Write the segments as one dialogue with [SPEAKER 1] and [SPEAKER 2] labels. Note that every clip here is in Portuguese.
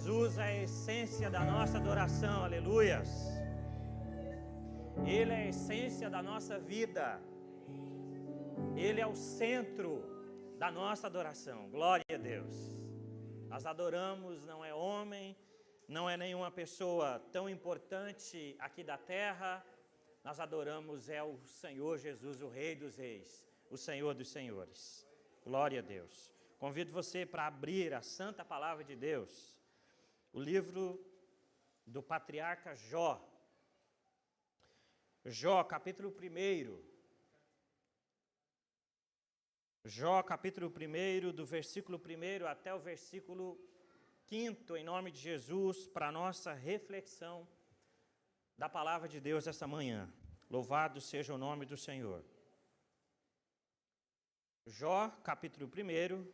[SPEAKER 1] Jesus é a essência da nossa adoração, aleluias. Ele é a essência da nossa vida. Ele é o centro da nossa adoração, glória a Deus. Nós adoramos, não é homem, não é nenhuma pessoa tão importante aqui da terra. Nós adoramos é o Senhor Jesus, o Rei dos Reis, o Senhor dos Senhores. Glória a Deus. Convido você para abrir a santa palavra de Deus. O livro do patriarca Jó. Jó, capítulo 1. Jó, capítulo 1, do versículo 1 até o versículo 5, em nome de Jesus, para a nossa reflexão da palavra de Deus essa manhã. Louvado seja o nome do Senhor. Jó, capítulo 1,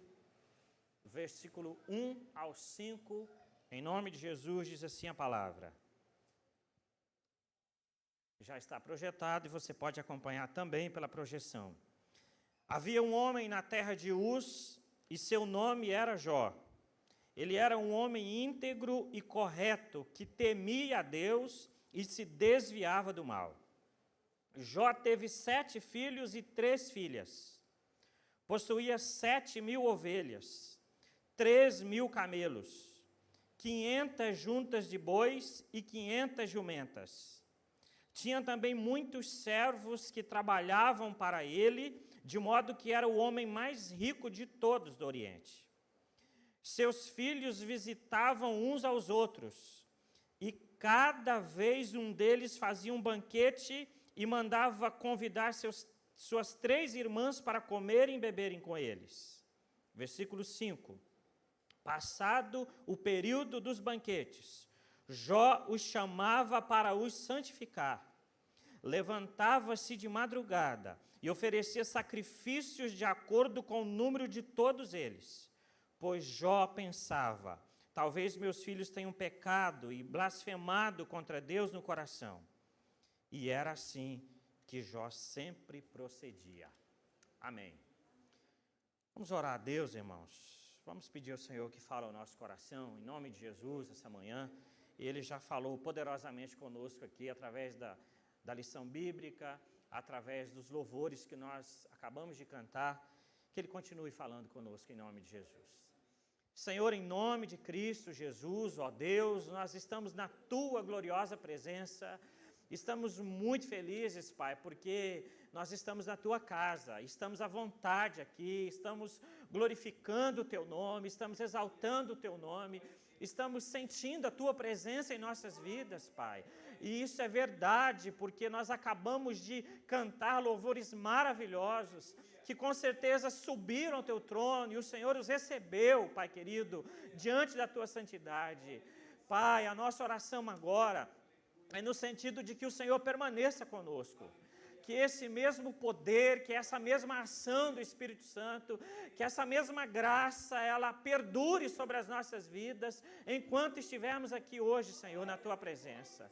[SPEAKER 1] versículo 1 ao 5, em nome de Jesus, diz assim a palavra. Já está projetado e você pode acompanhar também pela projeção. Havia um homem na terra de Uz e seu nome era Jó. Ele era um homem íntegro e correto, que temia a Deus e se desviava do mal. Jó teve 7 filhos e 3 filhas. Possuía 7.000 ovelhas, 3.000 camelos, 500 juntas de bois e 500 jumentas. Tinha também muitos servos que trabalhavam para ele, de modo que era o homem mais rico de todos do Oriente. Seus filhos visitavam uns aos outros, e cada vez um deles fazia um banquete e mandava convidar suas 3 irmãs para comerem e beberem com eles. Versículo 5. Passado o período dos banquetes, Jó os chamava para os santificar. Levantava-se de madrugada e oferecia sacrifícios de acordo com o número de todos eles. Pois Jó pensava, talvez meus filhos tenham pecado e blasfemado contra Deus no coração. E era assim que Jó sempre procedia. Amém. Vamos orar a Deus, irmãos. Vamos pedir ao Senhor que fale ao nosso coração, em nome de Jesus, essa manhã. Ele já falou poderosamente conosco aqui, através da lição bíblica, através dos louvores que nós acabamos de cantar, que Ele continue falando conosco, em nome de Jesus. Senhor, em nome de Cristo Jesus, ó Deus, nós estamos na Tua gloriosa presença. Estamos muito felizes, Pai, porque nós estamos na Tua casa, estamos à vontade aqui, estamos glorificando o Teu nome, estamos exaltando o Teu nome, estamos sentindo a Tua presença em nossas vidas, Pai. E isso é verdade, porque nós acabamos de cantar louvores maravilhosos, que com certeza subiram ao Teu trono, e o Senhor os recebeu, Pai querido, diante da Tua santidade. Pai, a nossa oração agora é no sentido de que o Senhor permaneça conosco, que esse mesmo poder, que essa mesma ação do Espírito Santo, que essa mesma graça, ela perdure sobre as nossas vidas, enquanto estivermos aqui hoje, Senhor, na Tua presença.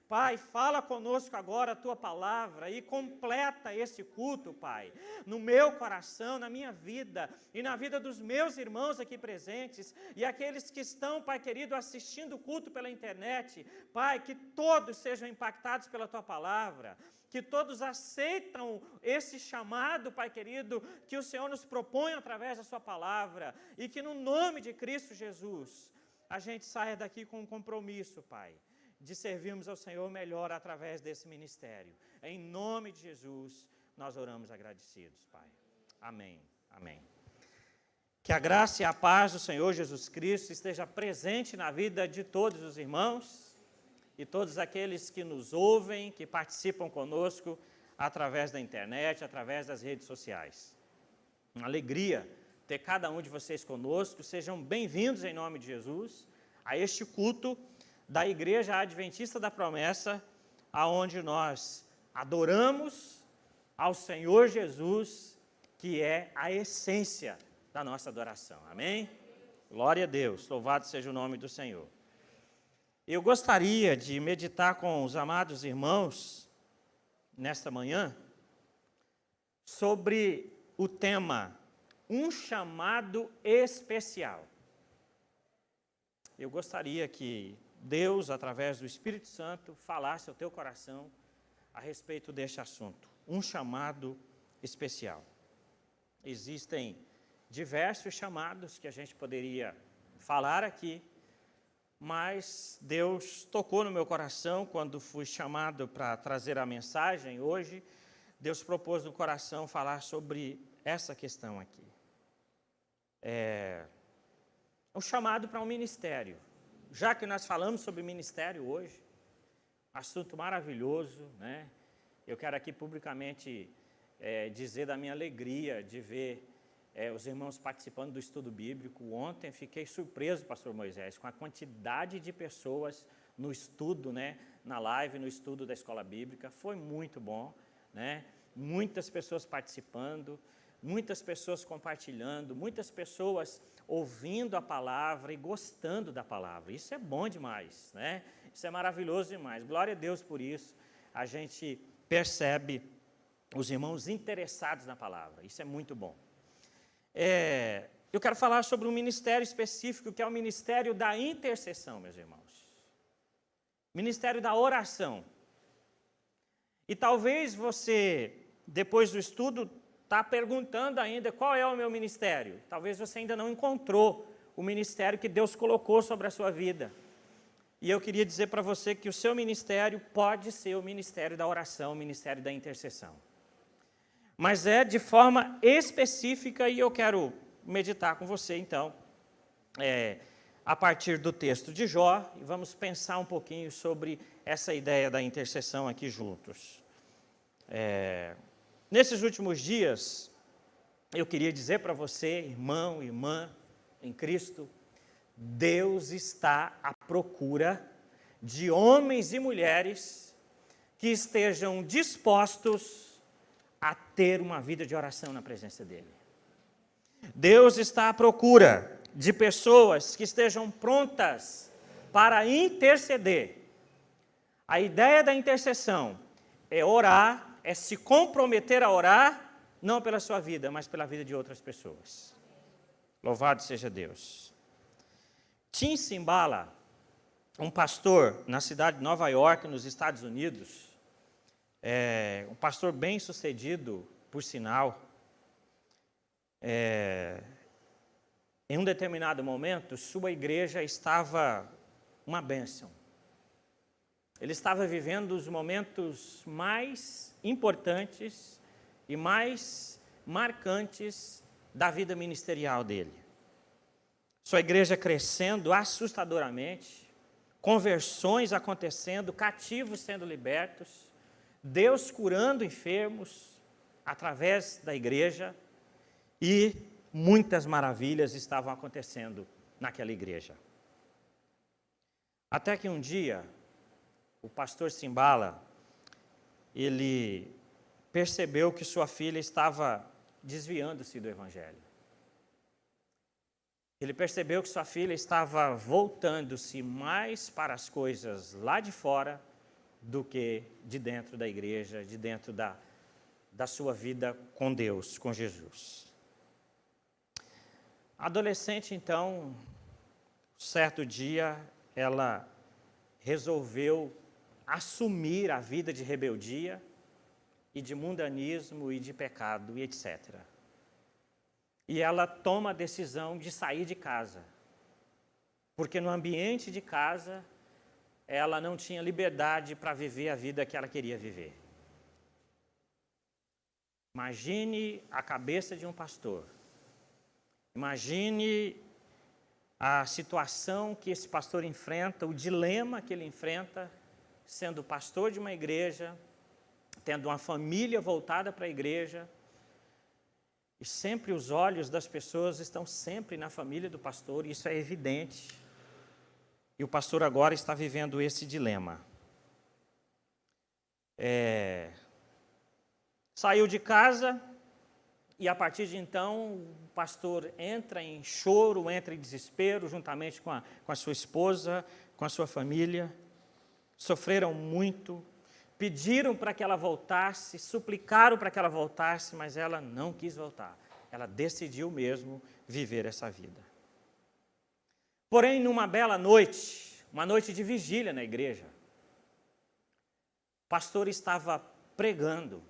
[SPEAKER 1] Pai, fala conosco agora a Tua palavra e completa esse culto, Pai, no meu coração, na minha vida e na vida dos meus irmãos aqui presentes e aqueles que estão, Pai querido, assistindo o culto pela internet. Pai, que todos sejam impactados pela Tua palavra, que todos aceitam esse chamado, Pai querido, que o Senhor nos propõe através da Sua palavra e que no nome de Cristo Jesus a gente saia daqui com um compromisso, Pai, de servirmos ao Senhor melhor através desse ministério. Em nome de Jesus, nós oramos agradecidos, Pai. Amém. Amém. Que a graça e a paz do Senhor Jesus Cristo esteja presente na vida de todos os irmãos e todos aqueles que nos ouvem, que participam conosco através da internet, através das redes sociais. Uma alegria ter cada um de vocês conosco. Sejam bem-vindos em nome de Jesus a este culto da Igreja Adventista da Promessa, aonde nós adoramos ao Senhor Jesus, que é a essência da nossa adoração. Amém? Glória a Deus, louvado seja o nome do Senhor. Eu gostaria de meditar com os amados irmãos, nesta manhã, sobre o tema, um chamado especial. eu gostaria que Deus, através do Espírito Santo, falasse ao teu coração a respeito deste assunto. Um chamado especial. Existem diversos chamados que a gente poderia falar aqui, mas Deus tocou no meu coração quando fui chamado para trazer a mensagem hoje. Deus propôs no coração falar sobre essa questão aqui. O chamado para um ministério. Já que nós falamos sobre ministério hoje, assunto maravilhoso, né? Eu quero aqui publicamente dizer da minha alegria de ver os irmãos participando do estudo bíblico. Ontem fiquei surpreso, pastor Moisés, com a quantidade de pessoas no estudo, né? Na live, no estudo da escola bíblica. Foi muito bom, né? Muitas pessoas participando, muitas pessoas compartilhando, muitas pessoas ouvindo a palavra e gostando da palavra. Isso é bom demais, né? Isso é maravilhoso demais. Glória a Deus por isso. A gente percebe os irmãos interessados na palavra. Isso é muito bom. Eu quero falar sobre um ministério específico, que é o ministério da intercessão, meus irmãos. Ministério da oração. E talvez você, depois do estudo, está perguntando ainda qual é o meu ministério. Talvez você ainda não encontrou o ministério que Deus colocou sobre a sua vida. E eu queria dizer para você que o seu ministério pode ser o ministério da oração, o ministério da intercessão. Mas é de forma específica, e eu quero meditar com você, então, a partir do texto de Jó, e vamos pensar um pouquinho sobre essa ideia da intercessão aqui juntos. Nesses últimos dias, eu queria dizer para você, irmão, irmã, em Cristo, Deus está à procura de homens e mulheres que estejam dispostos a ter uma vida de oração na presença dEle. Deus está à procura de pessoas que estejam prontas para interceder. A ideia da intercessão é orar, é se comprometer a orar, não pela sua vida, mas pela vida de outras pessoas. Louvado seja Deus. Tim Cymbala, um pastor na cidade de Nova York, nos Estados Unidos, um pastor bem sucedido, por sinal, em um determinado momento, sua igreja estava uma bênção. Ele estava vivendo os momentos mais importantes e mais marcantes da vida ministerial dele. Sua igreja crescendo assustadoramente, conversões acontecendo, cativos sendo libertos, Deus curando enfermos através da igreja, e muitas maravilhas estavam acontecendo naquela igreja. Até que um dia, o pastor Cymbala, ele percebeu que sua filha estava desviando-se do evangelho. Ele percebeu que sua filha estava voltando-se mais para as coisas lá de fora do que de dentro da igreja, de dentro da sua vida com Deus, com Jesus. A adolescente, então, certo dia, ela resolveu assumir a vida de rebeldia e de mundanismo e de pecado e etc. E ela toma a decisão de sair de casa, porque no ambiente de casa ela não tinha liberdade para viver a vida que ela queria viver. Imagine a cabeça de um pastor. Imagine a situação que esse pastor enfrenta, o dilema que ele enfrenta, sendo pastor de uma igreja, tendo uma família voltada para a igreja, e sempre os olhos das pessoas estão sempre na família do pastor, isso é evidente. E o pastor agora está vivendo esse dilema. Saiu de casa, e a partir de então, o pastor entra em choro, entra em desespero, juntamente com a sua esposa, com a sua família. Sofreram muito, pediram para que ela voltasse, suplicaram para que ela voltasse, mas ela não quis voltar. Ela decidiu mesmo viver essa vida. Porém, numa bela noite, uma noite de vigília na igreja, o pastor estava pregando.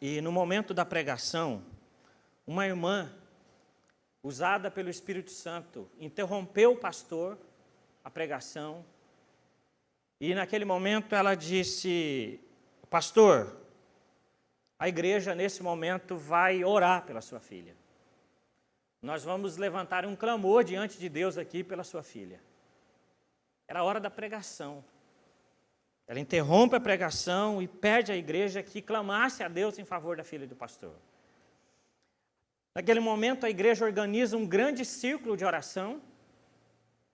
[SPEAKER 1] E no momento da pregação, uma irmã, usada pelo Espírito Santo, interrompeu o pastor, a pregação, e naquele momento ela disse: pastor, a igreja nesse momento vai orar pela sua filha. Nós vamos levantar um clamor diante de Deus aqui pela sua filha. Era a hora da pregação. Ela interrompe a pregação e pede à igreja que clamasse a Deus em favor da filha do pastor. Naquele momento, a igreja organiza um grande círculo de oração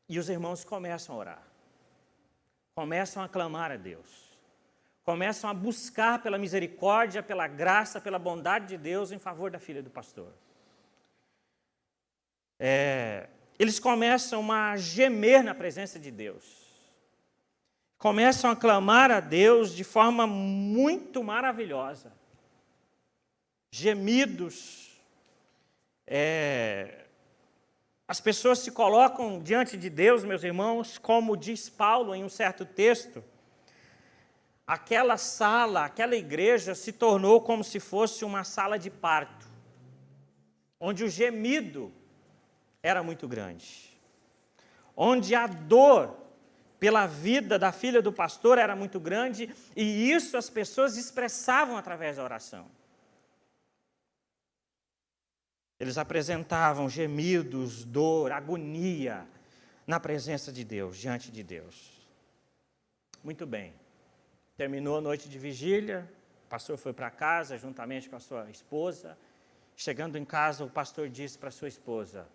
[SPEAKER 1] e os irmãos começam a orar. Começam a clamar a Deus. Começam a buscar pela misericórdia, pela graça, pela bondade de Deus em favor da filha do pastor. Eles começam a gemer na presença de Deus. Começam a clamar a Deus de forma muito maravilhosa. Gemidos. As pessoas se colocam diante de Deus, meus irmãos, como diz Paulo em um certo texto, aquela sala, aquela igreja se tornou como se fosse uma sala de parto, onde o gemido era muito grande, onde a dor pela vida da filha do pastor era muito grande, e isso as pessoas expressavam através da oração. Eles apresentavam gemidos, dor, agonia na presença de Deus, diante de Deus. Muito bem. Terminou a noite de vigília, o pastor foi para casa juntamente com a sua esposa. Chegando em casa, o pastor disse para sua esposa: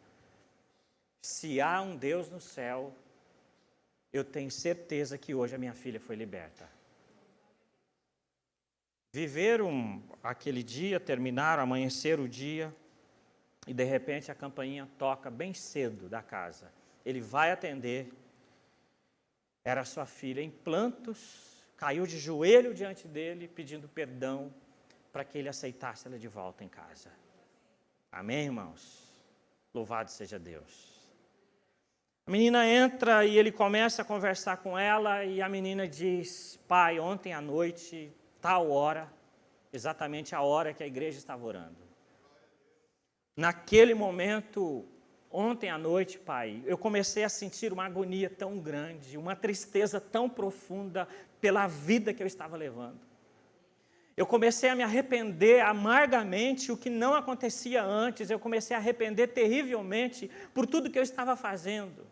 [SPEAKER 1] se há um Deus no céu, eu tenho certeza que hoje a minha filha foi liberta. Viveram aquele dia, terminaram, amanheceram o dia, e de repente a campainha toca bem cedo da casa. Ele vai atender, era sua filha em plantos, caiu de joelho diante dele, pedindo perdão para que ele aceitasse ela de volta em casa. Amém, irmãos? Louvado seja Deus. A menina entra e ele começa a conversar com ela, e a menina diz: pai, ontem à noite, tal hora, exatamente a hora que a igreja estava orando. Naquele momento, ontem à noite, pai, eu comecei a sentir uma agonia tão grande, uma tristeza tão profunda pela vida que eu estava levando. Eu comecei a me arrepender amargamente, o que não acontecia antes. Eu comecei a arrepender terrivelmente por tudo que eu estava fazendo.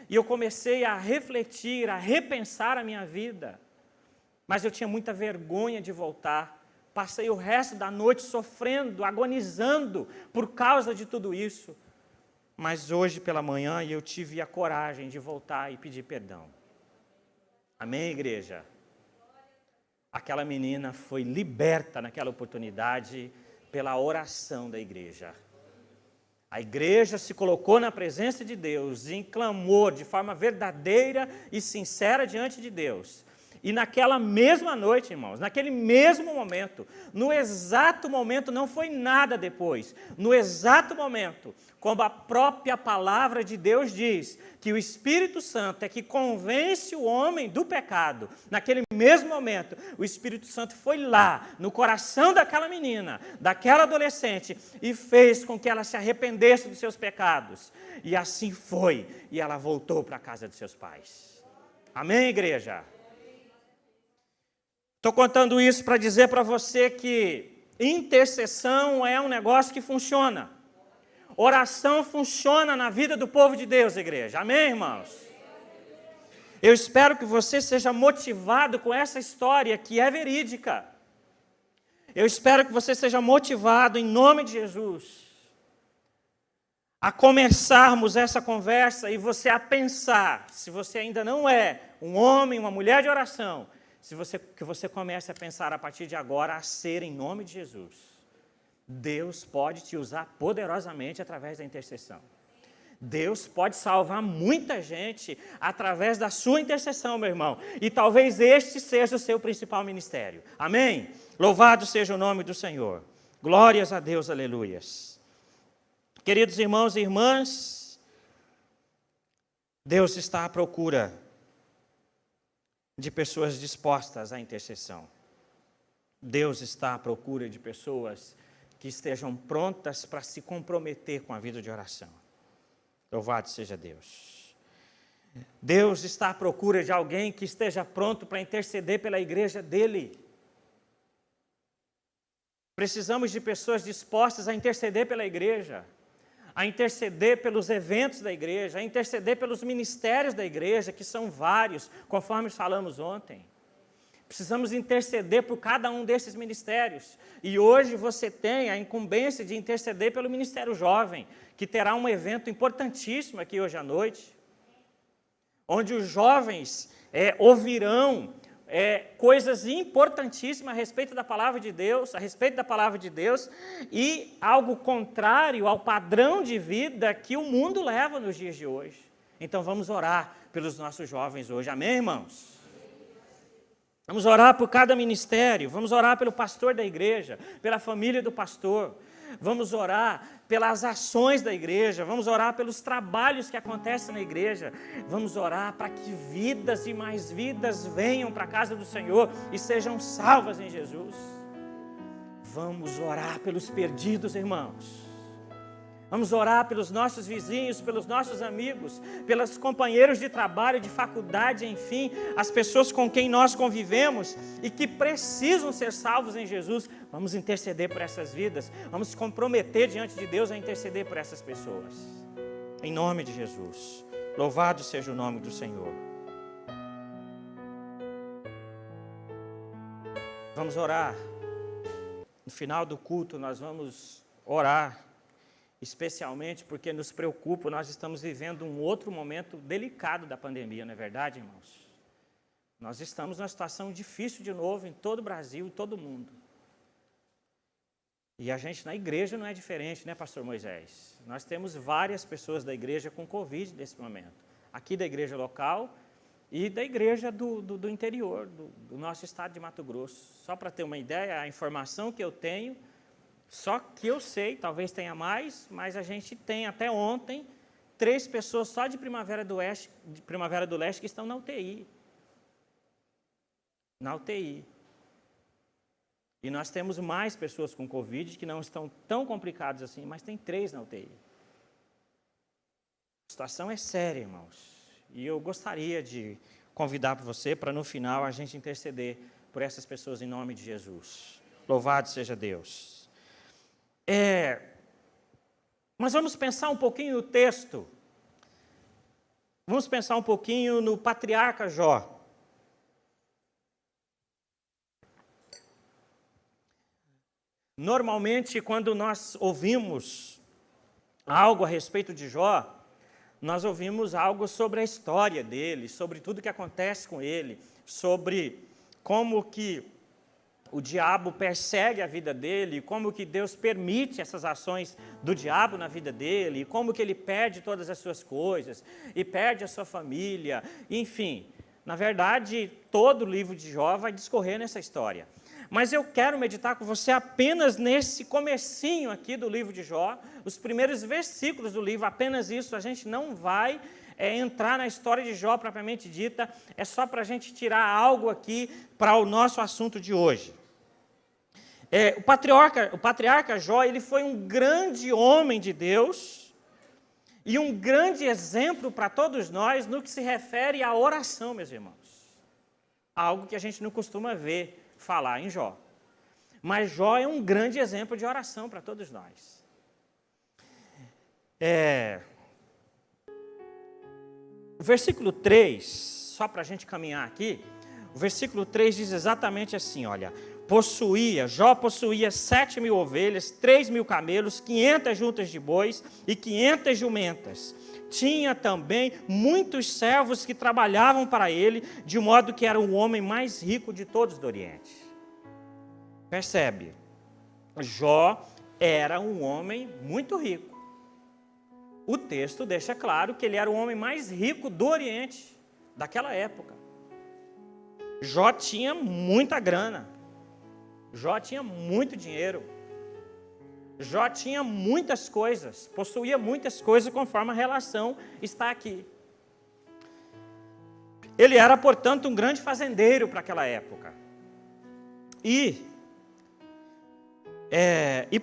[SPEAKER 1] E eu comecei a refletir, a repensar a minha vida. Mas eu tinha muita vergonha de voltar. Passei o resto da noite sofrendo, agonizando por causa de tudo isso. Mas hoje pela manhã eu tive a coragem de voltar e pedir perdão. Amém, igreja? Aquela menina foi liberta naquela oportunidade pela oração da igreja. A igreja se colocou na presença de Deus em clamor de forma verdadeira e sincera diante de Deus. E naquela mesma noite, irmãos, naquele mesmo momento, no exato momento, não foi nada depois, no exato momento, como a própria palavra de Deus diz, que o Espírito Santo é que convence o homem do pecado, naquele mesmo momento, o Espírito Santo foi lá, no coração daquela menina, daquela adolescente, e fez com que ela se arrependesse dos seus pecados. E assim foi, e ela voltou para a casa dos seus pais. Amém, igreja? Estou contando isso para dizer para você que intercessão é um negócio que funciona. Oração funciona na vida do povo de Deus, igreja. Amém, irmãos? Eu espero que você seja motivado com essa história que é verídica. Eu espero que você seja motivado, em nome de Jesus, a começarmos essa conversa e você a pensar, se você ainda não é um homem, uma mulher de oração, que você comece a pensar a partir de agora a ser em nome de Jesus. Deus pode te usar poderosamente através da intercessão. Deus pode salvar muita gente através da sua intercessão, meu irmão. E talvez este seja o seu principal ministério. Amém? Louvado seja o nome do Senhor. Glórias a Deus, aleluias. Queridos irmãos e irmãs, Deus está à procura de pessoas dispostas à intercessão. Deus está à procura de pessoas que estejam prontas para se comprometer com a vida de oração. Louvado seja Deus. Deus está à procura de alguém que esteja pronto para interceder pela igreja dele. Precisamos de pessoas dispostas a interceder pela igreja, a interceder pelos eventos da igreja, a interceder pelos ministérios da igreja, que são vários, conforme falamos ontem. Precisamos interceder por cada um desses ministérios. E hoje você tem a incumbência de interceder pelo Ministério Jovem, que terá um evento importantíssimo aqui hoje à noite, onde os jovens ouvirão coisas importantíssimas a respeito da palavra de Deus, e algo contrário ao padrão de vida que o mundo leva nos dias de hoje. Então vamos orar pelos nossos jovens hoje, amém, irmãos? Vamos orar por cada ministério, vamos orar pelo pastor da igreja, pela família do pastor, vamos orar pelas ações da igreja, vamos orar pelos trabalhos que acontecem na igreja, vamos orar para que vidas e mais vidas venham para a casa do Senhor e sejam salvas em Jesus. Vamos orar pelos perdidos, irmãos. Vamos orar pelos nossos vizinhos, pelos nossos amigos, pelos companheiros de trabalho, de faculdade, enfim, as pessoas com quem nós convivemos e que precisam ser salvos em Jesus. Vamos interceder por essas vidas, vamos se comprometer diante de Deus a interceder por essas pessoas. Em nome de Jesus. Louvado seja o nome do Senhor. Vamos orar. No final do culto nós vamos orar. Especialmente porque nos preocupa, nós estamos vivendo um outro momento delicado da pandemia, não é verdade, irmãos? Nós estamos numa situação difícil de novo em todo o Brasil e todo o mundo. E a gente na igreja não é diferente, né, pastor Moisés? Nós temos várias pessoas da igreja com Covid nesse momento. Aqui da igreja local e da igreja do interior, do nosso estado de Mato Grosso. Só para ter uma ideia, a informação que eu tenho, só que eu sei, talvez tenha mais, mas a gente tem até ontem 3 pessoas só de Primavera do Leste que estão na UTI. Na UTI. E nós temos mais pessoas com Covid que não estão tão complicadas assim, mas tem 3 na UTI. A situação é séria, irmãos. E eu gostaria de convidar você para no final a gente interceder por essas pessoas em nome de Jesus. Louvado seja Deus. Mas vamos pensar um pouquinho no texto. Vamos pensar um pouquinho no patriarca Jó. Normalmente, quando nós ouvimos algo a respeito de Jó, nós ouvimos algo sobre a história dele, sobre tudo que acontece com ele, sobre como que o diabo persegue a vida dele, como que Deus permite essas ações do diabo na vida dele, como que ele perde todas as suas coisas, e perde a sua família, enfim. Na verdade, todo o livro de Jó vai discorrer nessa história. Mas eu quero meditar com você apenas nesse comecinho aqui do livro de Jó, os primeiros versículos do livro, apenas isso. A gente não vai entrar na história de Jó propriamente dita, é só para a gente tirar algo aqui para o nosso assunto de hoje. O patriarca Jó, ele foi um grande homem de Deus e um grande exemplo para todos nós no que se refere à oração, meus irmãos. Algo que a gente não costuma ver falar em Jó. Mas Jó é um grande exemplo de oração para todos nós. O versículo 3, só para a gente caminhar aqui, o versículo 3 diz exatamente assim, olha: Jó possuía 7.000 ovelhas, 3.000 camelos, 500 juntas de bois e 500 jumentas. Tinha também muitos servos que trabalhavam para ele, de modo que era o homem mais rico de todos do Oriente. Percebe? Jó era um homem muito rico. O texto deixa claro que ele era o homem mais rico do Oriente, daquela época. Jó tinha muita grana. Jó tinha muito dinheiro. Jó tinha muitas coisas, possuía muitas coisas conforme a relação está aqui. Ele era, portanto, um grande fazendeiro para aquela época. E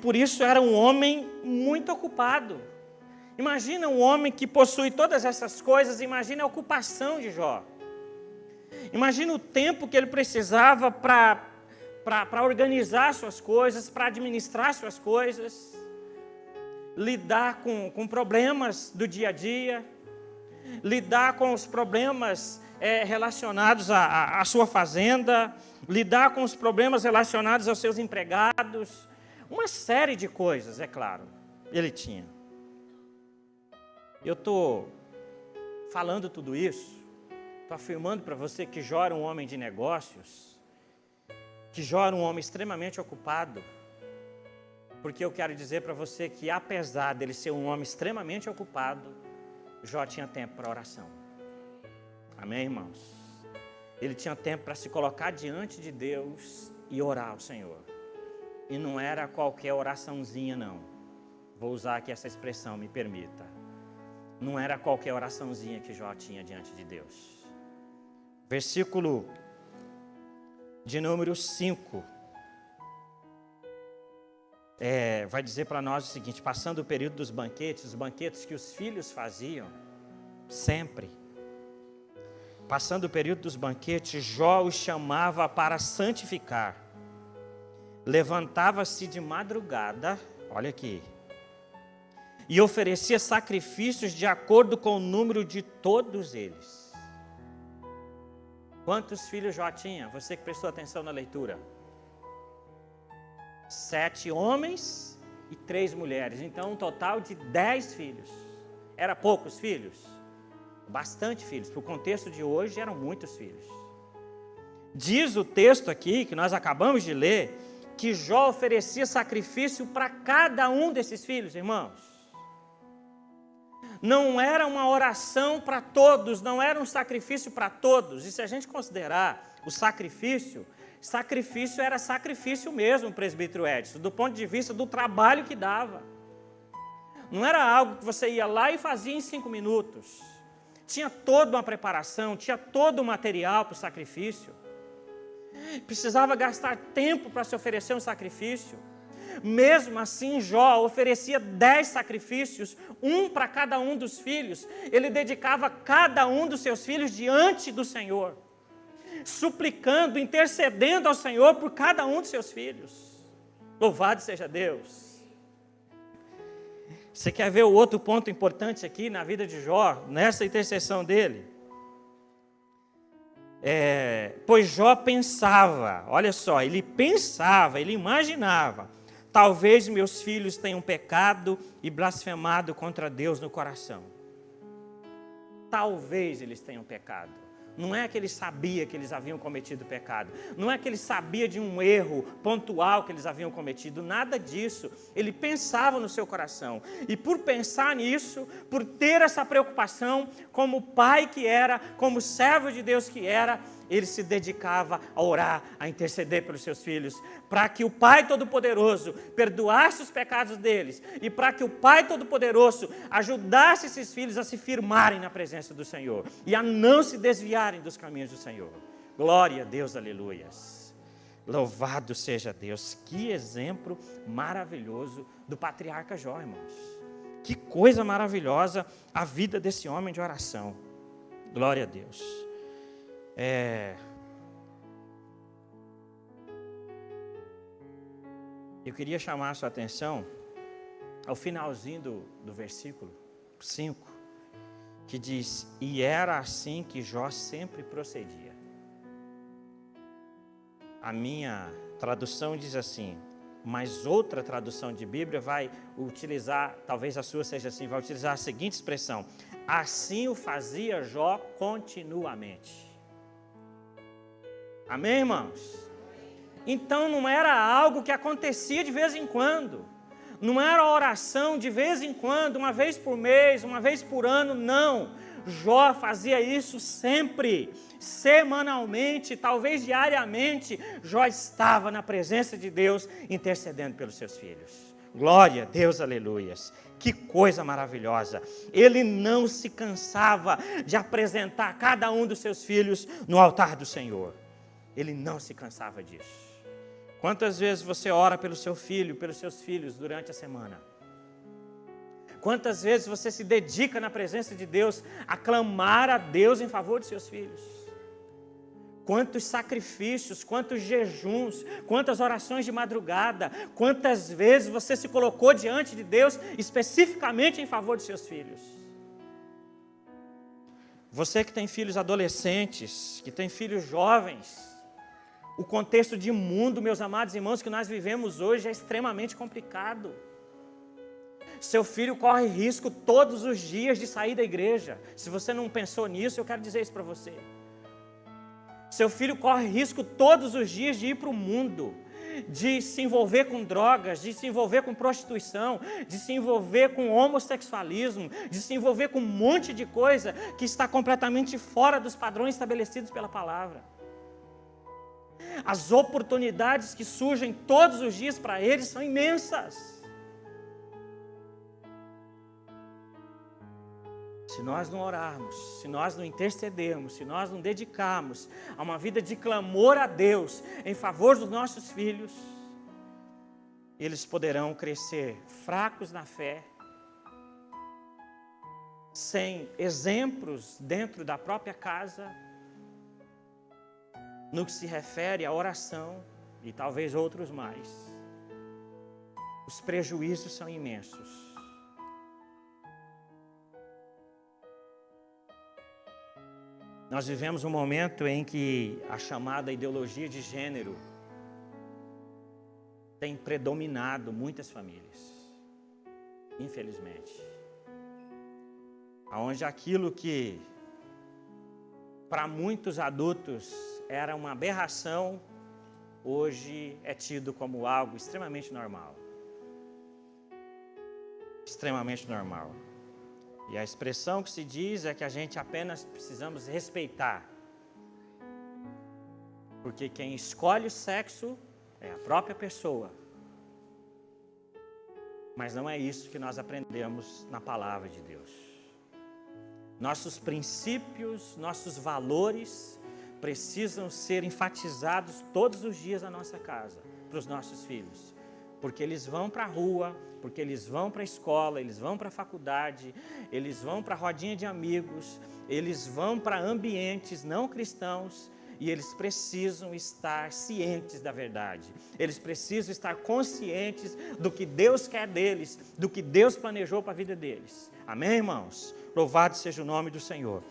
[SPEAKER 1] por isso era um homem muito ocupado. Imagina um homem que possui todas essas coisas, imagina a ocupação de Jó. Imagina o tempo que ele precisava para organizar suas coisas, para administrar suas coisas, lidar com problemas do dia a dia, lidar com os problemas relacionados à sua fazenda, lidar com os problemas relacionados aos seus empregados, uma série de coisas, é claro, ele tinha. Eu estou falando tudo isso, estou afirmando para você que Jó era um homem de negócios, que Jó era um homem extremamente ocupado, porque eu quero dizer para você que, apesar dele ser um homem extremamente ocupado, Jó tinha tempo para oração. Amém, irmãos? Ele tinha tempo para se colocar diante de Deus e orar ao Senhor. E não era qualquer oraçãozinha, não. Vou usar aqui essa expressão, me permita. Não era qualquer oraçãozinha que Jó tinha diante de Deus. Versículo de número 5. Vai dizer para nós o seguinte: passando o período dos banquetes, os banquetes que os filhos faziam, sempre. Passando o período dos banquetes, Jó os chamava para santificar. Levantava-se de madrugada, olha aqui, e oferecia sacrifícios de acordo com o número de todos eles. Quantos filhos Jó tinha? Você que prestou atenção na leitura. 7 homens e 3 mulheres. Então, um total de 10 filhos. Era poucos filhos? Bastante filhos. Para o contexto de hoje, eram muitos filhos. Diz o texto aqui, que nós acabamos de ler, que Jó oferecia sacrifício para cada um desses filhos, irmãos. Não era uma oração para todos, não era um sacrifício para todos. E se a gente considerar o sacrifício era sacrifício mesmo, presbítero Edson, do ponto de vista do trabalho que dava. Não era algo que você ia lá e fazia em 5 minutos. Tinha toda uma preparação, tinha todo o material para o sacrifício. Precisava gastar tempo para se oferecer um sacrifício. Mesmo assim, Jó oferecia 10 sacrifícios, um para cada um dos filhos. Ele dedicava cada um dos seus filhos diante do Senhor, suplicando, intercedendo ao Senhor por cada um dos seus filhos. Louvado seja Deus. Você quer ver o outro ponto importante aqui na vida de Jó, nessa intercessão dele? Pois Jó pensava, olha só, ele pensava, ele imaginava: talvez meus filhos tenham pecado e blasfemado contra Deus no coração. Talvez eles tenham pecado. Não é que ele sabia que eles haviam cometido pecado. Não é que ele sabia de um erro pontual que eles haviam cometido. Nada disso. Ele pensava no seu coração. E por pensar nisso, por ter essa preocupação, como pai que era, como servo de Deus que era, ele se dedicava a orar, a interceder pelos seus filhos, para que o Pai Todo-Poderoso perdoasse os pecados deles, e para que o Pai Todo-Poderoso ajudasse esses filhos a se firmarem na presença do Senhor, e a não se desviarem dos caminhos do Senhor. Glória a Deus, aleluias. Louvado seja Deus. Que exemplo maravilhoso do patriarca Jó, irmãos. Que coisa maravilhosa a vida desse homem de oração. Glória a Deus. Eu queria chamar a sua atenção ao finalzinho do versículo 5, que diz: e era assim que Jó sempre procedia. A minha tradução diz assim, mas outra tradução de Bíblia vai utilizar, talvez a sua seja assim, vai utilizar a seguinte expressão: assim o fazia Jó continuamente. Amém, irmãos? Então não era algo que acontecia de vez em quando. Não era oração de vez em quando, uma vez por mês, uma vez por ano, não. Jó fazia isso sempre, semanalmente, talvez diariamente. Jó estava na presença de Deus, intercedendo pelos seus filhos. Glória a Deus, aleluias. Que coisa maravilhosa! Ele não se cansava de apresentar cada um dos seus filhos no altar do Senhor. Ele não se cansava disso. Quantas vezes você ora pelo seu filho, pelos seus filhos durante a semana? Quantas vezes você se dedica na presença de Deus a clamar a Deus em favor de seus filhos? Quantos sacrifícios, quantos jejuns, quantas orações de madrugada, quantas vezes você se colocou diante de Deus especificamente em favor de seus filhos? Você que tem filhos adolescentes, que tem filhos jovens, o contexto de mundo, meus amados irmãos, que nós vivemos hoje é extremamente complicado. Seu filho corre risco todos os dias de sair da igreja. Se você não pensou nisso, eu quero dizer isso para você. Seu filho corre risco todos os dias de ir para o mundo, de se envolver com drogas, de se envolver com prostituição, de se envolver com homossexualismo, de se envolver com um monte de coisa que está completamente fora dos padrões estabelecidos pela palavra. As oportunidades que surgem todos os dias para eles são imensas. Se nós não orarmos, se nós não intercedermos, se nós não dedicarmos a uma vida de clamor a Deus em favor dos nossos filhos, eles poderão crescer fracos na fé, sem exemplos dentro da própria casa, no que se refere à oração e talvez outros mais. Os prejuízos são imensos. Nós vivemos um momento em que a chamada ideologia de gênero tem predominado muitas famílias, infelizmente. Onde aquilo que para muitos adultos era uma aberração, hoje é tido como algo extremamente normal. Extremamente normal. E a expressão que se diz é que a gente apenas precisamos respeitar. Porque quem escolhe o sexo é a própria pessoa. Mas não é isso que nós aprendemos na palavra de Deus. Nossos princípios, nossos valores precisam ser enfatizados todos os dias na nossa casa, para os nossos filhos. Porque eles vão para a rua, porque eles vão para a escola, eles vão para a faculdade, eles vão para a rodinha de amigos, eles vão para ambientes não cristãos e eles precisam estar cientes da verdade. Eles precisam estar conscientes do que Deus quer deles, do que Deus planejou para a vida deles. Amém, irmãos? Louvado seja o nome do Senhor.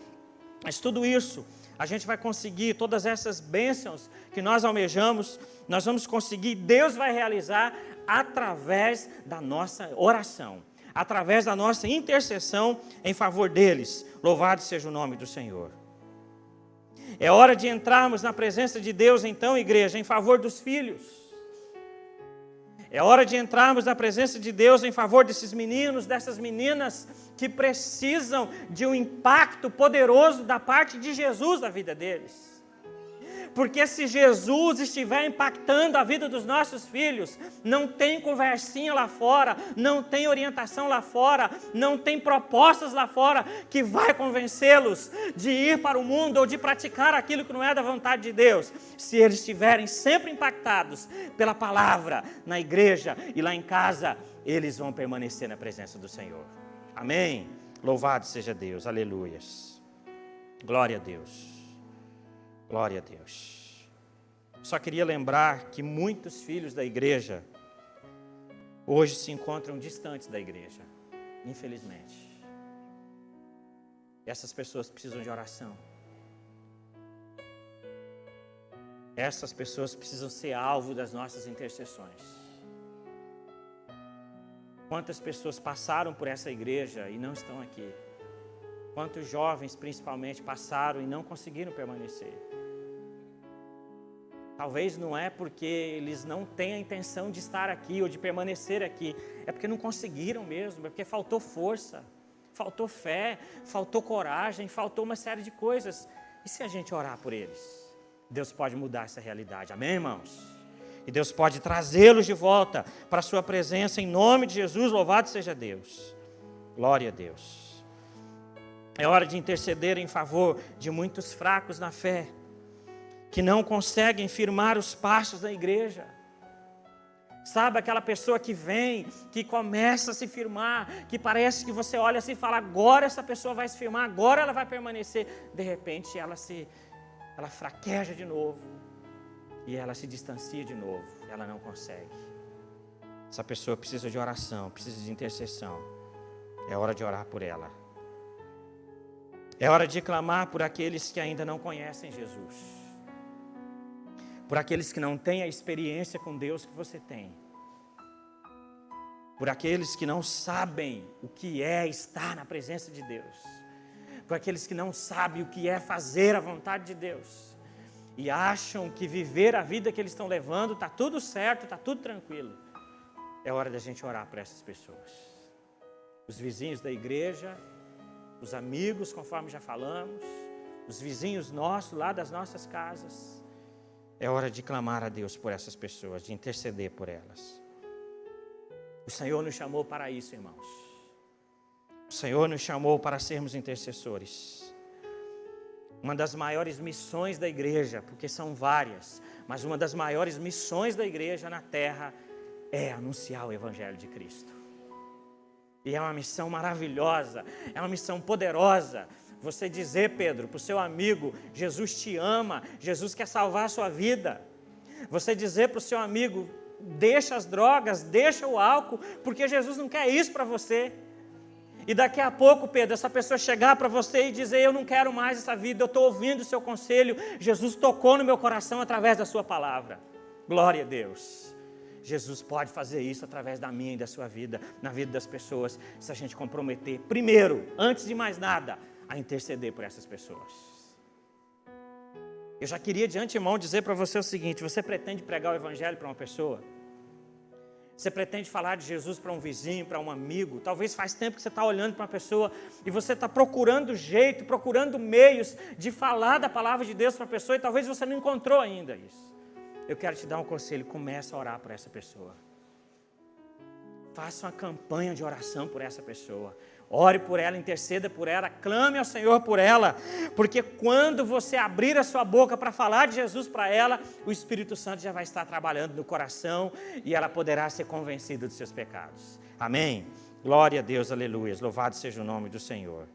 [SPEAKER 1] Mas tudo isso, a gente vai conseguir, todas essas bênçãos que nós almejamos, nós vamos conseguir, Deus vai realizar através da nossa oração, através da nossa intercessão em favor deles. Louvado seja o nome do Senhor. É hora de entrarmos na presença de Deus, então, igreja, em favor dos filhos. É hora de entrarmos na presença de Deus em favor desses meninos, dessas meninas que precisam de um impacto poderoso da parte de Jesus na vida deles. Porque se Jesus estiver impactando a vida dos nossos filhos, não tem conversinha lá fora, não tem orientação lá fora, não tem propostas lá fora que vai convencê-los de ir para o mundo ou de praticar aquilo que não é da vontade de Deus. Se eles estiverem sempre impactados pela palavra na igreja e lá em casa, eles vão permanecer na presença do Senhor. Amém? Louvado seja Deus, aleluias. Glória a Deus. Glória a Deus. Só queria lembrar que muitos filhos da igreja hoje se encontram distantes da igreja, infelizmente. Essas pessoas precisam de oração. Essas pessoas precisam ser alvo das nossas intercessões. Quantas pessoas passaram por essa igreja e não estão aqui? Quantos jovens, principalmente, passaram e não conseguiram permanecer? Talvez não é porque eles não têm a intenção de estar aqui ou de permanecer aqui. É porque não conseguiram mesmo, é porque faltou força, faltou fé, faltou coragem, faltou uma série de coisas. E se a gente orar por eles? Deus pode mudar essa realidade, amém, irmãos? E Deus pode trazê-los de volta para a sua presença, em nome de Jesus, louvado seja Deus. Glória a Deus. É hora de interceder em favor de muitos fracos na fé, que não conseguem firmar os passos da igreja. Sabe aquela pessoa que vem, que começa a se firmar, que parece que você olha assim e fala, agora essa pessoa vai se firmar, agora ela vai permanecer. De repente ela fraqueja de novo, e ela se distancia de novo, ela não consegue. Essa pessoa precisa de oração, precisa de intercessão. É hora de orar por ela. É hora de clamar por aqueles que ainda não conhecem Jesus. Por aqueles que não têm a experiência com Deus que você tem. Por aqueles que não sabem o que é estar na presença de Deus. Por aqueles que não sabem o que é fazer a vontade de Deus. E acham que viver a vida que eles estão levando está tudo certo, está tudo tranquilo. É hora da gente orar por essas pessoas. Os vizinhos da igreja, os amigos, conforme já falamos, os vizinhos nossos, lá das nossas casas. É hora de clamar a Deus por essas pessoas, de interceder por elas. O Senhor nos chamou para isso, irmãos. O Senhor nos chamou para sermos intercessores. Uma das maiores missões da igreja, porque são várias, mas uma das maiores missões da igreja na terra é anunciar o Evangelho de Cristo. E é uma missão maravilhosa, é uma missão poderosa. Você dizer, Pedro, para o seu amigo, Jesus te ama, Jesus quer salvar a sua vida. Você dizer para o seu amigo, deixa as drogas, deixa o álcool, porque Jesus não quer isso para você. E daqui a pouco, Pedro, essa pessoa chegar para você e dizer, eu não quero mais essa vida, eu estou ouvindo o seu conselho, Jesus tocou no meu coração através da sua palavra. Glória a Deus. Jesus pode fazer isso através da minha e da sua vida, na vida das pessoas, se a gente comprometer, primeiro, antes de mais nada, a interceder por essas pessoas. Eu já queria de antemão dizer para você o seguinte, você pretende pregar o Evangelho para uma pessoa? Você pretende falar de Jesus para um vizinho, para um amigo? Talvez faz tempo que você está olhando para uma pessoa e você está procurando jeito, procurando meios de falar da palavra de Deus para a pessoa e talvez você não encontrou ainda isso. Eu quero te dar um conselho, começa a orar por essa pessoa. Faça uma campanha de oração por essa pessoa. Ore por ela, interceda por ela, clame ao Senhor por ela, porque quando você abrir a sua boca para falar de Jesus para ela, o Espírito Santo já vai estar trabalhando no coração e ela poderá ser convencida dos seus pecados. Amém? Glória a Deus, aleluia, louvado seja o nome do Senhor.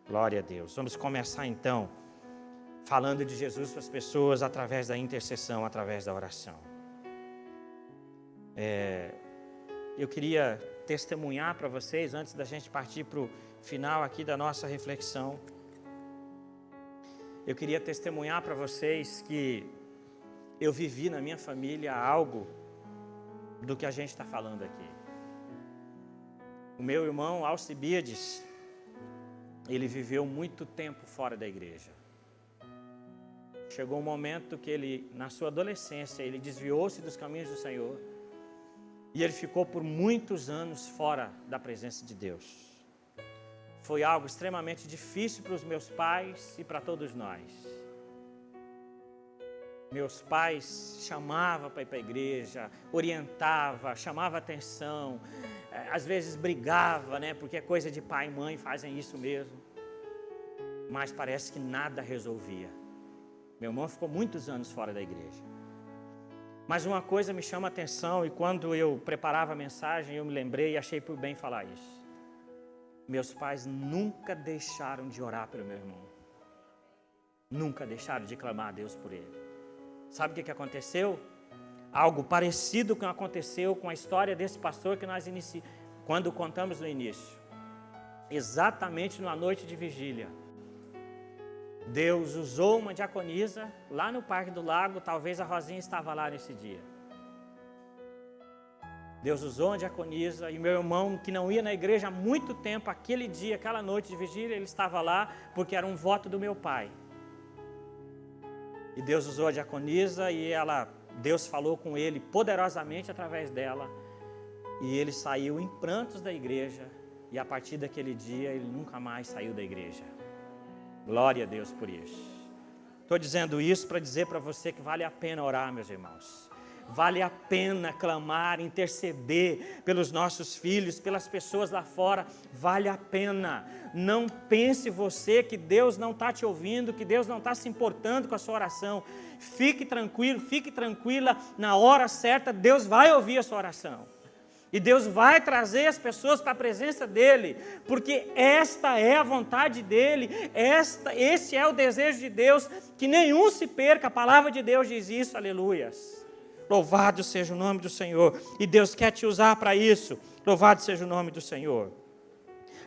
[SPEAKER 1] Glória a Deus. Vamos começar então, falando de Jesus para as pessoas através da intercessão, através da oração. Eu queria testemunhar para vocês, antes da gente partir para o final aqui da nossa reflexão, eu queria testemunhar para vocês que eu vivi na minha família algo do que a gente está falando aqui. O meu irmão Alcibiades, ele viveu muito tempo fora da igreja. Chegou um momento que ele, na sua adolescência, ele desviou-se dos caminhos do Senhor. E ele ficou por muitos anos fora da presença de Deus. Foi algo extremamente difícil para os meus pais e para todos nós. Meus pais chamavam para ir para a igreja, orientavam, chamavam atenção, às vezes brigava, né? Porque é coisa de pai e mãe, fazem isso mesmo. Mas parece que nada resolvia. Meu irmão ficou muitos anos fora da igreja. Mas uma coisa me chama a atenção, e quando eu preparava a mensagem, eu me lembrei e achei por bem falar isso. Meus pais nunca deixaram de orar pelo meu irmão. Nunca deixaram de clamar a Deus por ele. Sabe o que aconteceu? Algo parecido com o que aconteceu com a história desse pastor que nós quando contamos no início. Exatamente numa noite de vigília. Deus usou uma diaconisa lá no Parque do Lago, talvez a Rosinha estava lá nesse dia. Deus usou uma diaconisa e meu irmão, que não ia na igreja há muito tempo, aquele dia, aquela noite de vigília, ele estava lá porque era um voto do meu pai. E Deus usou a diaconisa e Deus falou com ele poderosamente através dela. E ele saiu em prantos da igreja e a partir daquele dia ele nunca mais saiu da igreja. Glória a Deus por isso. Estou dizendo isso para dizer para você que vale a pena orar, meus irmãos. Vale a pena clamar, interceder pelos nossos filhos, pelas pessoas lá fora. Vale a pena. Não pense você que Deus não está te ouvindo, que Deus não está se importando com a sua oração. Fique tranquilo, fique tranquila. Na hora certa, Deus vai ouvir a sua oração. E Deus vai trazer as pessoas para a presença dEle. Porque esta é a vontade dEle. Este é o desejo de Deus. Que nenhum se perca. A palavra de Deus diz isso. Aleluias. Louvado seja o nome do Senhor. E Deus quer te usar para isso. Louvado seja o nome do Senhor.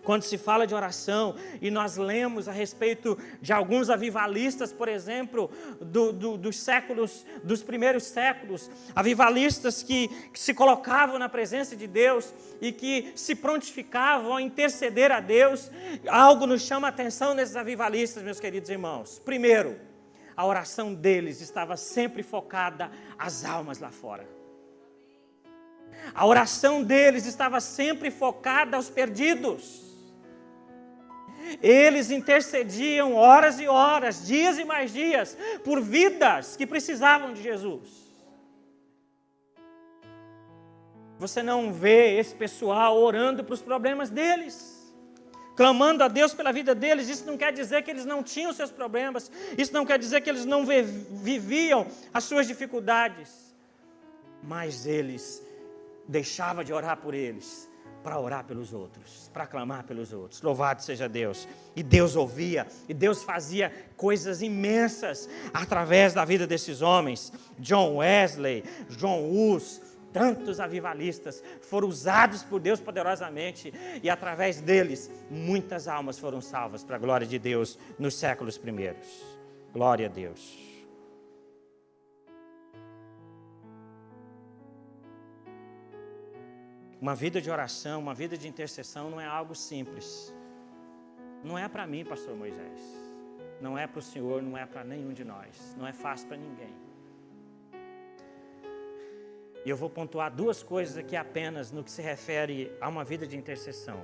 [SPEAKER 1] Quando se fala de oração, e nós lemos a respeito de alguns avivalistas, por exemplo, dos primeiros séculos, avivalistas que se colocavam na presença de Deus e que se prontificavam a interceder a Deus, algo nos chama a atenção nesses avivalistas, meus queridos irmãos. Primeiro, a oração deles estava sempre focada às almas lá fora. A oração deles estava sempre focada aos perdidos. Eles intercediam horas e horas, dias e mais dias, por vidas que precisavam de Jesus. Você não vê esse pessoal orando para os problemas deles, clamando a Deus pela vida deles. Isso não quer dizer que eles não tinham seus problemas, isso não quer dizer que eles não viviam as suas dificuldades, mas eles deixavam de orar por eles, para orar pelos outros, para clamar pelos outros. Louvado seja Deus. E Deus ouvia, e Deus fazia coisas imensas através da vida desses homens. John Wesley, John Hus, tantos avivalistas foram usados por Deus poderosamente, e através deles, muitas almas foram salvas para a glória de Deus nos séculos primeiros. Glória a Deus. Uma vida de oração, uma vida de intercessão não é algo simples. Não é para mim, pastor Moisés. Não é para o senhor, não é para nenhum de nós. Não é fácil para ninguém. E eu vou pontuar duas coisas aqui apenas no que se refere a uma vida de intercessão.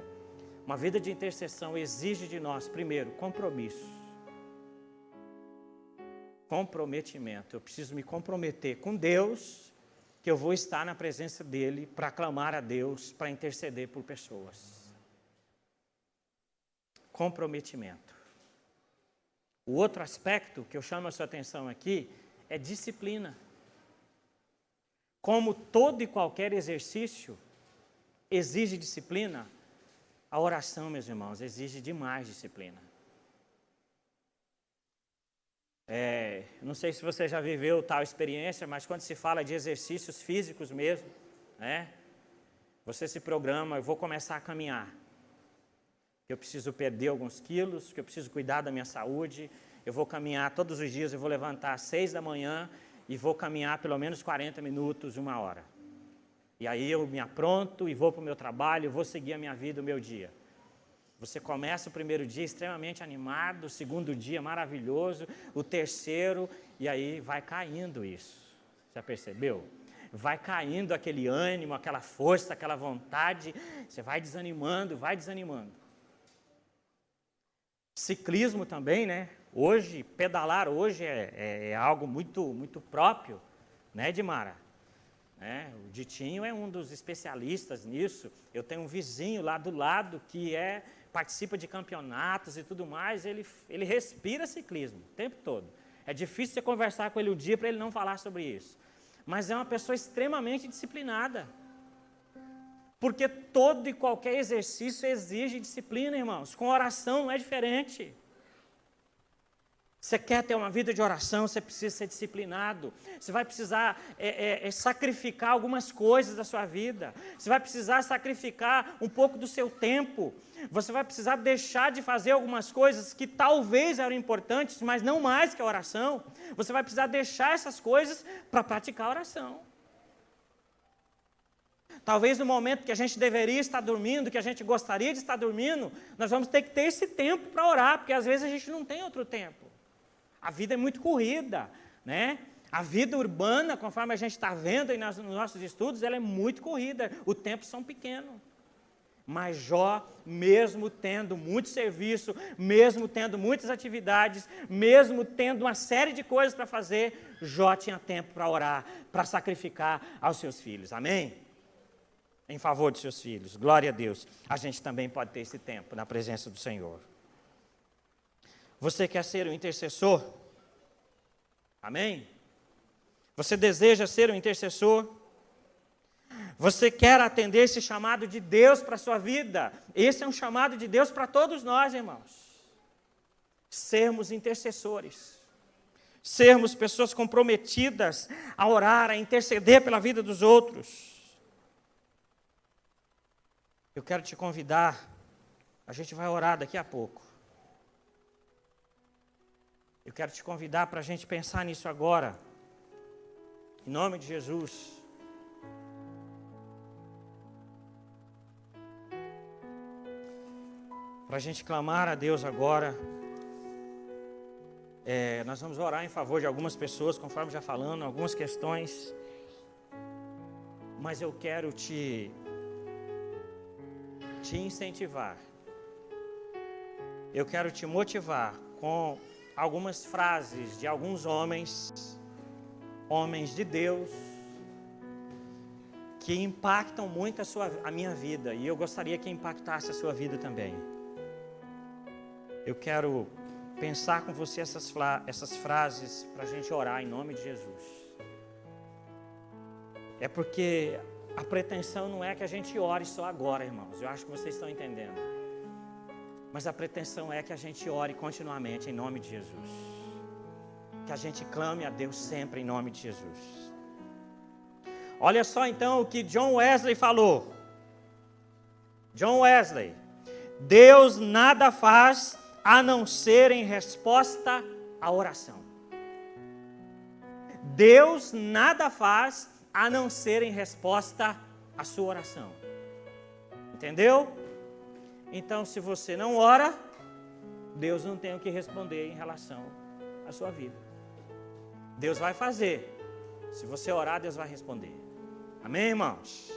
[SPEAKER 1] Uma vida de intercessão exige de nós, primeiro, compromisso. Comprometimento. Eu preciso me comprometer com Deus, que eu vou estar na presença dEle para clamar a Deus, para interceder por pessoas. Comprometimento. O outro aspecto que eu chamo a sua atenção aqui é disciplina. Como todo e qualquer exercício exige disciplina, a oração, meus irmãos, exige demais disciplina. Não sei se você já viveu tal experiência, mas quando se fala de exercícios físicos mesmo, né? Você se programa, eu vou começar a caminhar. Eu preciso perder alguns quilos, que eu preciso cuidar da minha saúde. Eu vou caminhar todos os dias, eu vou levantar às 6 da manhã e vou caminhar pelo menos 40 minutos, 1 hora. E aí eu me apronto e vou para o meu trabalho, vou seguir a minha vida, o meu dia. Você começa o primeiro dia extremamente animado, o segundo dia maravilhoso, o terceiro, e aí vai caindo isso. Já percebeu? Vai caindo aquele ânimo, aquela força, aquela vontade, você vai desanimando, vai desanimando. Ciclismo também, né? Hoje, pedalar hoje é algo muito próprio, né, Dimara? O Ditinho é um dos especialistas nisso. Eu tenho um vizinho lá do lado que participa de campeonatos e tudo mais, ele respira ciclismo o tempo todo. É difícil você conversar com ele um dia para ele não falar sobre isso. Mas é uma pessoa extremamente disciplinada. Porque todo e qualquer exercício exige disciplina, irmãos. Com oração não é diferente. Você quer ter uma vida de oração, você precisa ser disciplinado. Você vai precisar sacrificar algumas coisas da sua vida. Você vai precisar sacrificar um pouco do seu tempo. Você vai precisar deixar de fazer algumas coisas que talvez eram importantes, mas não mais que a oração. Você vai precisar deixar essas coisas para praticar a oração. Talvez no momento que a gente deveria estar dormindo, que a gente gostaria de estar dormindo, nós vamos ter que ter esse tempo para orar, porque às vezes a gente não tem outro tempo. A vida é muito corrida, né? A vida urbana, conforme a gente está vendo aí nos nossos estudos, ela é muito corrida, os tempos são pequenos. Mas Jó, mesmo tendo muito serviço, mesmo tendo muitas atividades, mesmo tendo uma série de coisas para fazer, Jó tinha tempo para orar, para sacrificar aos seus filhos. Amém? Em favor dos seus filhos. Glória a Deus. A gente também pode ter esse tempo na presença do Senhor. Você quer ser um intercessor? Amém? Você deseja ser um intercessor? Você quer atender esse chamado de Deus para a sua vida? Esse é um chamado de Deus para todos nós, irmãos. Sermos intercessores. Sermos pessoas comprometidas a orar, a interceder pela vida dos outros. Eu quero te convidar, a gente vai orar daqui a pouco. Eu quero te convidar para a gente pensar nisso agora. Em nome de Jesus. Para a gente clamar a Deus agora. Nós vamos orar em favor de algumas pessoas, conforme já falando, algumas questões. Mas eu quero te incentivar. Eu quero te motivar com algumas frases de alguns homens de Deus, que impactam muito a minha vida, e eu gostaria que impactasse a sua vida também. Eu quero pensar com você essas frases para a gente orar em nome de Jesus. É porque a pretensão não é que a gente ore só agora, irmãos. Eu acho que vocês estão entendendo. Mas a pretensão é que a gente ore continuamente em nome de Jesus. Que a gente clame a Deus sempre em nome de Jesus. Olha só então o que John Wesley falou. John Wesley: Deus nada faz a não ser em resposta à oração. Deus nada faz a não ser em resposta à sua oração. Entendeu? Então, se você não ora, Deus não tem o que responder em relação à sua vida. Deus vai fazer. Se você orar, Deus vai responder. Amém, irmãos?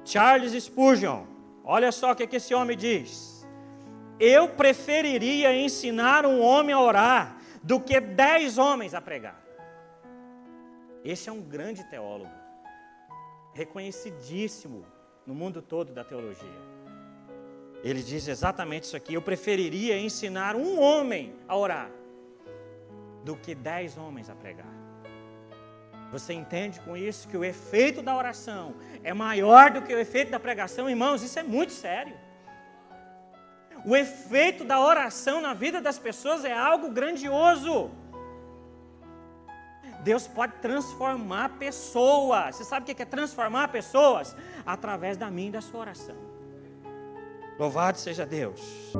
[SPEAKER 1] Charles Spurgeon, olha só o que esse homem diz. Eu preferiria ensinar um homem a orar do que 10 homens a pregar. Esse é um grande teólogo, reconhecidíssimo no mundo todo da teologia. Ele diz exatamente isso aqui: eu preferiria ensinar um homem a orar do que 10 homens a pregar. Você entende com isso que o efeito da oração é maior do que o efeito da pregação? Irmãos, isso é muito sério. O efeito da oração na vida das pessoas é algo grandioso. Deus pode transformar pessoas. Você sabe o que é transformar pessoas? Através da minha e da sua oração. Louvado seja Deus.